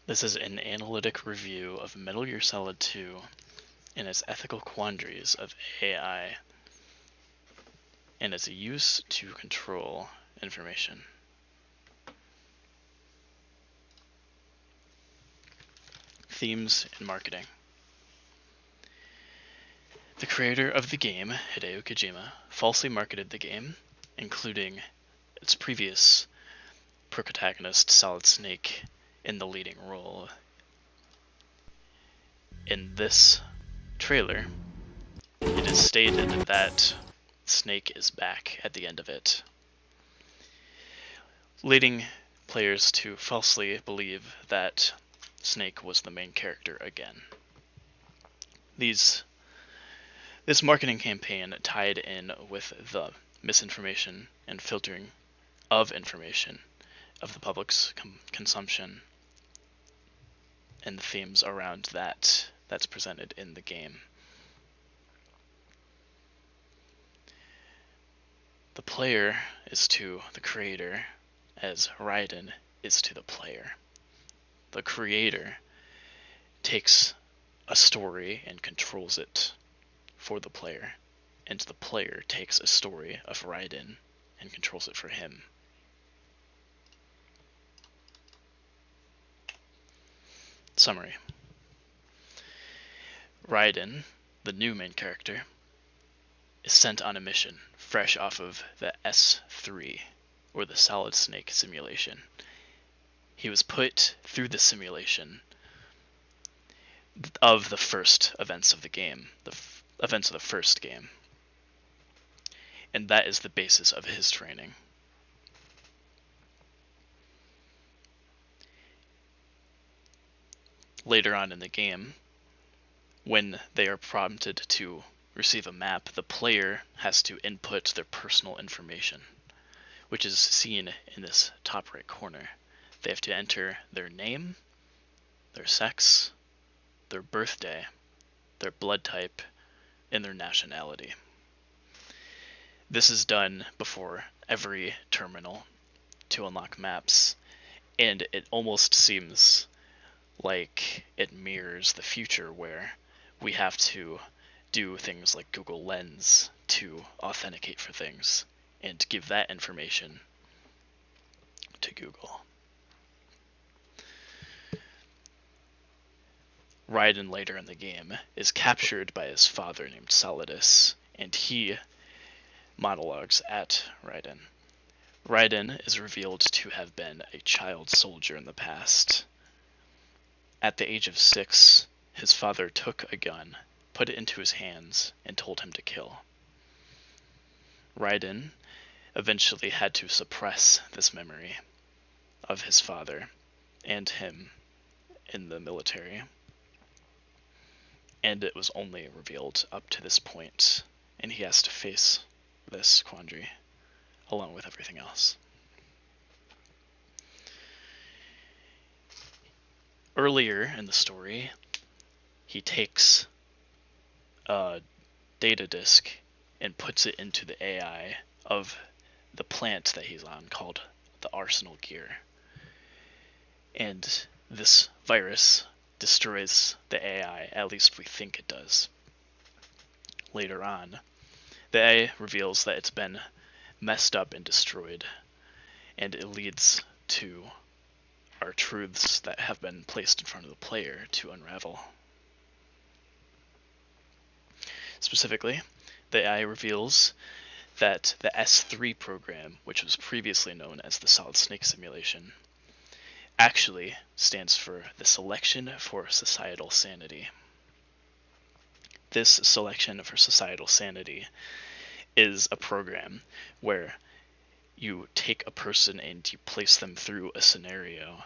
This is an analytic review of Metal Gear Solid 2 and its ethical quandaries of AI and its use to control information. Themes and marketing. The creator of the game, Hideo Kojima, falsely marketed the game, including its previous protagonist, Solid Snake, in the leading role. In this trailer, it is stated that Snake is back at the end of it, leading players to falsely believe that Snake was the main character again. This marketing campaign tied in with the misinformation and filtering of information of the public's consumption and the themes around that's presented in the game. The player is to the creator as Raiden is to the player. The creator takes a story and controls it for the player, and the player takes a story of Raiden and controls it for him. Summary. Raiden, the new main character, is sent on a mission fresh off of the S3, or the Solid Snake simulation. He was put through the simulation of the first events of the game, events of the first game, and that is the basis of his training. Later on in the game, when they are prompted to receive a map, the player has to input their personal information, which is seen in this top right corner. They have to enter their name, their sex, their birthday, their blood type, and their nationality. This is done before every terminal to unlock maps, and it almost seems like it mirrors the future where we have to do things like Google Lens to authenticate for things and give that information to Google. Raiden later in the game is captured by his father named Solidus, and he monologues at Raiden. Raiden is revealed to have been a child soldier in the past. At the age of 6, his father took a gun, put it into his hands, and told him to kill. Raiden eventually had to suppress this memory of his father and him in the military, and it was only revealed up to this point, and he has to face this quandary along with everything else. Earlier in the story, he takes a data disk and puts it into the AI of the plant that he's on called the Arsenal Gear. And this virus destroys the AI, at least we think it does. Later on, the AI reveals that it's been messed up and destroyed, and it leads to our truths that have been placed in front of the player to unravel. Specifically, the AI reveals that the S3 program, which was previously known as the Solid Snake simulation, actually stands for the Selection for Societal Sanity. This Selection for Societal Sanity is a program where you take a person and you place them through a scenario,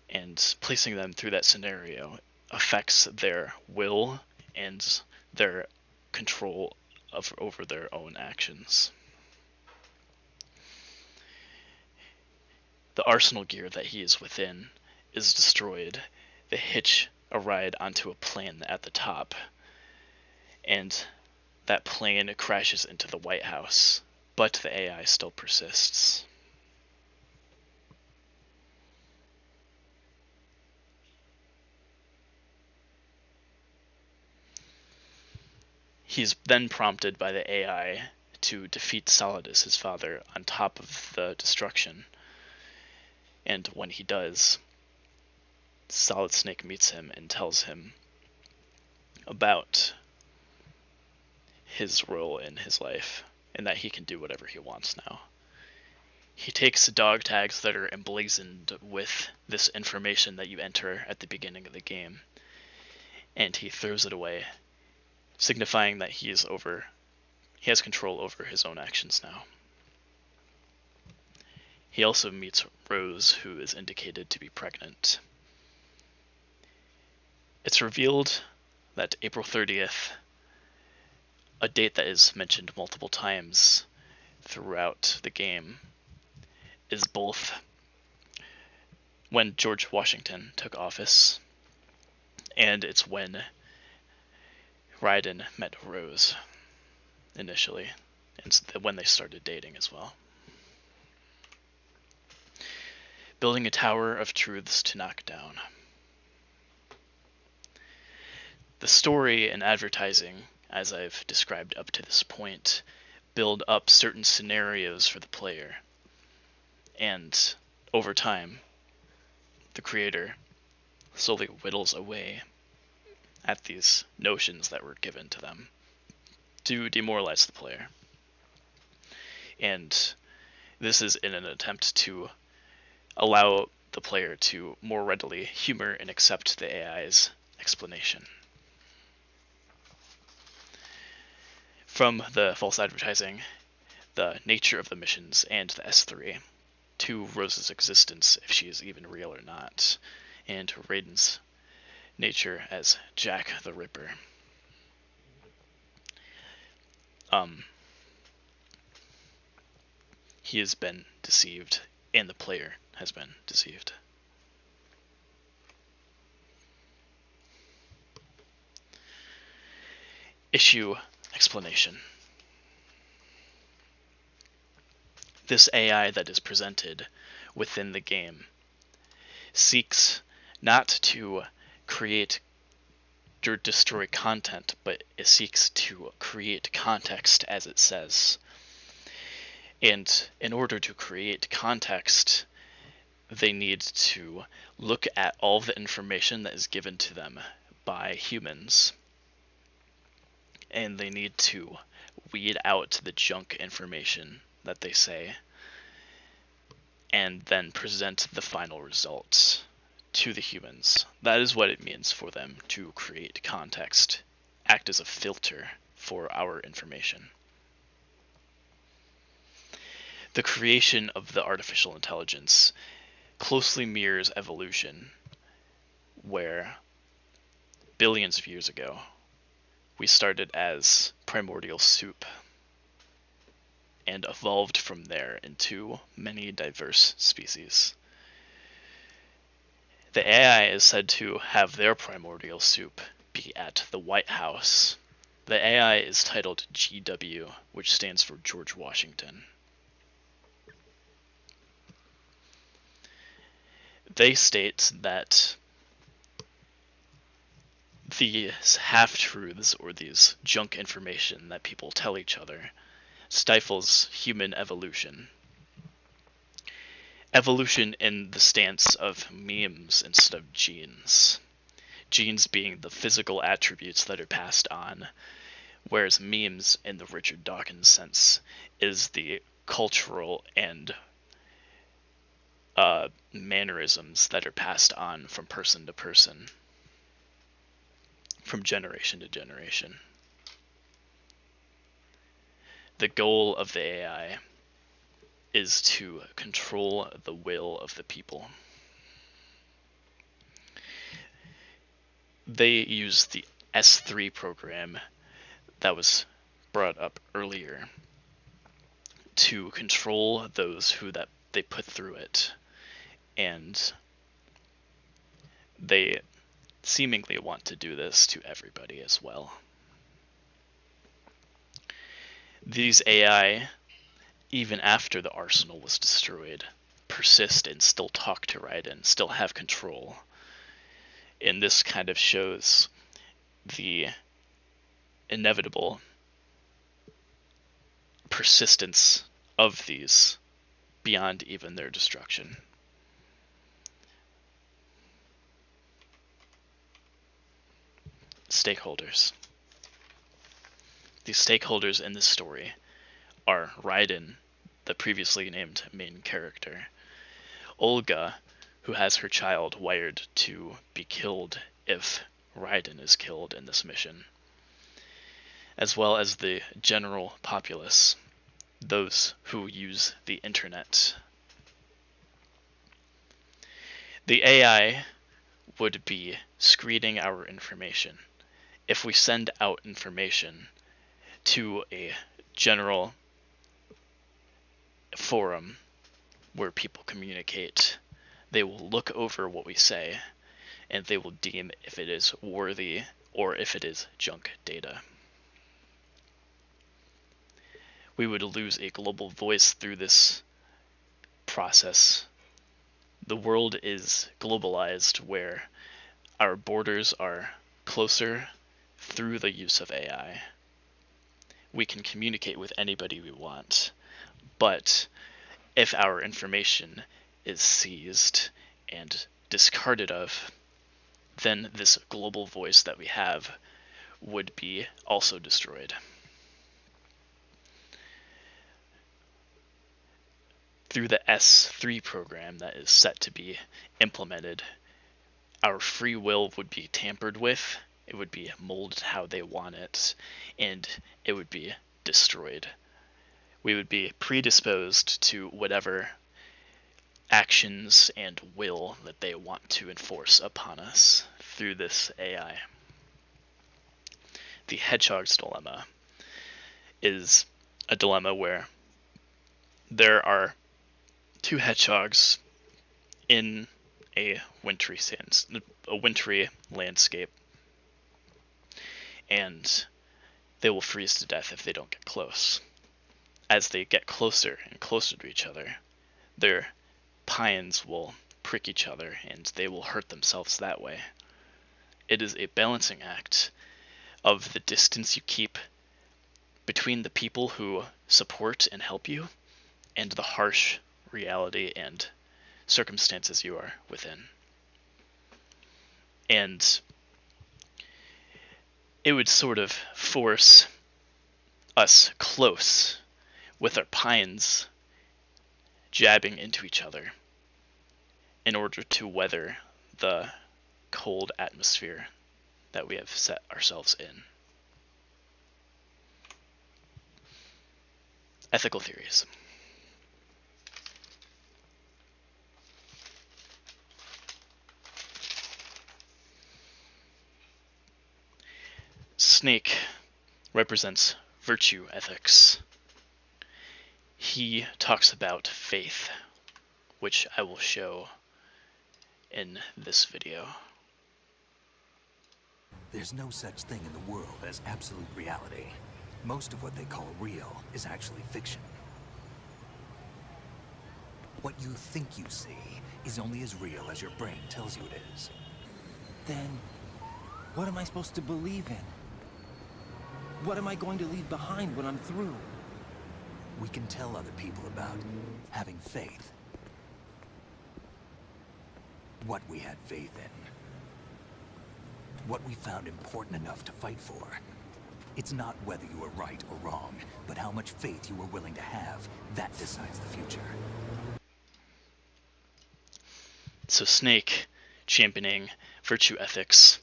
and placing them through that scenario affects their will and their control over their own actions. The Arsenal Gear that he is within is destroyed. They hitch a ride onto a plane at the top, and that plane crashes into the White House, but the AI still persists. He's then prompted by the AI to defeat Solidus, his father, on top of the destruction. And when he does, Solid Snake meets him and tells him about his role in his life and that he can do whatever he wants now. He takes dog tags that are emblazoned with this information that you enter at the beginning of the game, and he throws it away, signifying that he has control over his own actions now. He also meets Rose, who is indicated to be pregnant. It's revealed that April 30th, a date that is mentioned multiple times throughout the game, is both when George Washington took office, and it's when Raiden met Rose initially, and when they started dating as well. Building a tower of truths to knock down. The story and advertising, as I've described up to this point, build up certain scenarios for the player. And over time, the creator slowly whittles away at these notions that were given to them to demoralize the player. And this is in an attempt to allow the player to more readily humor and accept the AI's explanation. From the false advertising, the nature of the missions, and the S3, to Rose's existence, if she is even real or not, and Raiden's nature as Jack the Ripper. He has been deceived, and the player has been deceived. Issue explanation. This AI that is presented within the game seeks not to create or destroy content, but it seeks to create context, as it says. And in order to create context, they need to look at all the information that is given to them by humans, and they need to weed out the junk information that they say, and then present the final results to the humans. That is what it means for them to create context, act as a filter for our information. The creation of the artificial intelligence closely mirrors evolution, where billions of years ago, we started as primordial soup and evolved from there into many diverse species. The AI is said to have their primordial soup be at the White House. The AI is titled GW, which stands for George Washington. They state that these half-truths, or these junk information that people tell each other, stifles human evolution. Evolution in the stance of memes instead of genes. Genes being the physical attributes that are passed on, whereas memes, in the Richard Dawkins sense, is the cultural and mannerisms that are passed on from person to person, from generation to generation. The goal of the AI is to control the will of the people. They use the S3 program that was brought up earlier to control those who that they put through it, and they seemingly want to do this to everybody as well. These AI, even after the arsenal was destroyed, persist and still talk to Raiden, still have control. And this kind of shows the inevitable persistence of these beyond even their destruction. Stakeholders. The stakeholders in this story are Raiden, the previously named main character, Olga, who has her child wired to be killed if Raiden is killed in this mission, as well as the general populace, those who use the internet. The AI would be screening our information. If we send out information to a general forum where people communicate, they will look over what we say and they will deem if it is worthy or if it is junk data. We would lose a global voice through this process. The world is globalized where our borders are closer through the use of AI. We can communicate with anybody we want, but if our information is seized and discarded of, then this global voice that we have would be also destroyed. Through the S3 program that is set to be implemented, our free will would be tampered with, it would be molded how they want it, and it would be destroyed. We would be predisposed to whatever actions and will that they want to enforce upon us through this AI. The Hedgehog's Dilemma is a dilemma where there are two hedgehogs in a wintry landscape, and they will freeze to death if they don't get close. As they get closer and closer to each other, their pines will prick each other and they will hurt themselves that way. It is a balancing act of the distance you keep between the people who support and help you and the harsh reality and circumstances you are within. And it would sort of force us close with our pines jabbing into each other in order to weather the cold atmosphere that we have set ourselves in. Ethical theories. Snake represents virtue ethics. He talks about faith, which I will show in this video. There's no such thing in the world as absolute reality. Most of what they call real is actually fiction. What you think you see is only as real as your brain tells you it is. Then, what am I supposed to believe in? What am I going to leave behind when I'm through? We can tell other people about having faith. What we had faith in. What we found important enough to fight for. It's not whether you were right or wrong, but how much faith you were willing to have. That decides the future. So Snake, championing virtue ethics,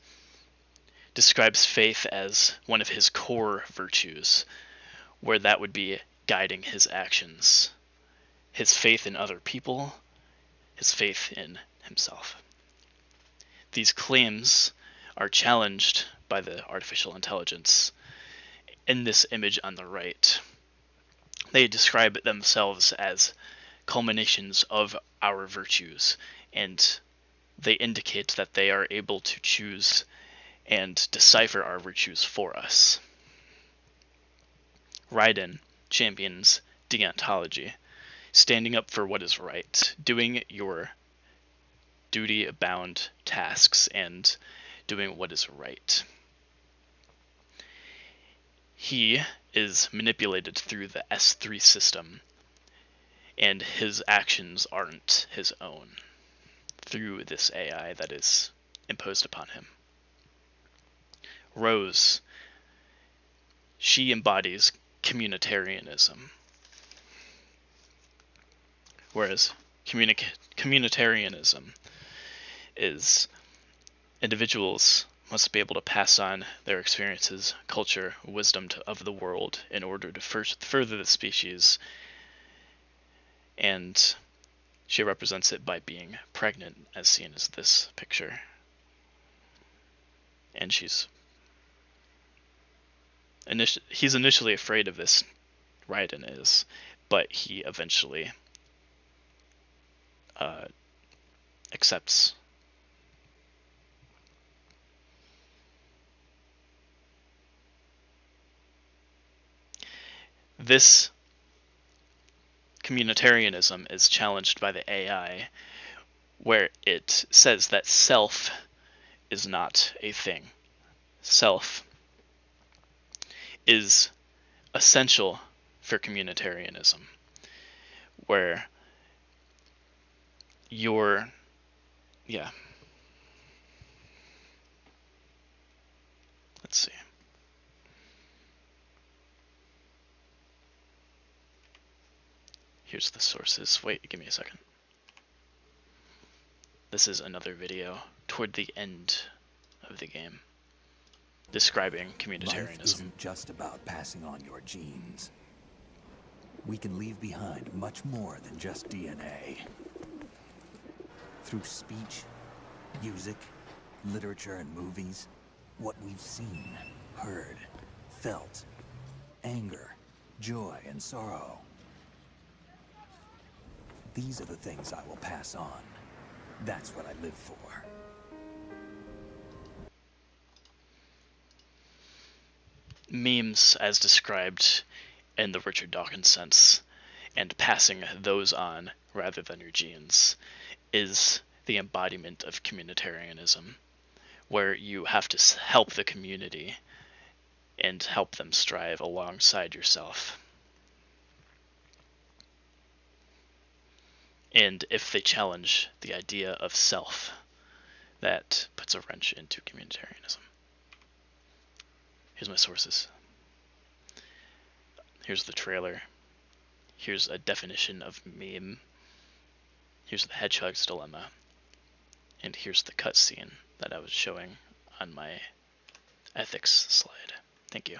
describes faith as one of his core virtues, where that would be guiding his actions. His faith in other people, his faith in himself. These claims are challenged by the artificial intelligence. In this image on the right, they describe themselves as culminations of our virtues, and they indicate that they are able to choose and decipher our virtues for us. Raiden champions deontology, standing up for what is right, doing your duty-bound tasks, and doing what is right. he is manipulated through the S3 system, and his actions aren't his own through this AI that is imposed upon him. Rose, she embodies communitarianism, whereas communitarianism is individuals must be able to pass on their experiences, culture, wisdom of the world in order to further the species, and she represents it by being pregnant, as seen as this picture. And he's initially afraid of this, Raiden is, but he eventually accepts. This communitarianism is challenged by the AI, where it says that self is not a thing. Self is essential for communitarianism, where let's see. Here's the sources. Wait, give me a second. This is another video toward the end of the game describing communitarianism. Life isn't just about passing on your genes. We can leave behind much more than just DNA. Through speech, music, literature, and movies, what we've seen, heard, felt, anger, joy, and sorrow. These are the things I will pass on. That's what I live for. Memes, as described in the Richard Dawkins sense, and passing those on rather than your genes, is the embodiment of communitarianism, where you have to help the community and help them strive alongside yourself. And if they challenge the idea of self, that puts a wrench into communitarianism. Here's my sources. Here's the trailer. Here's a definition of meme. Here's the Hedgehog's Dilemma. And here's the cutscene that I was showing on my ethics slide. Thank you.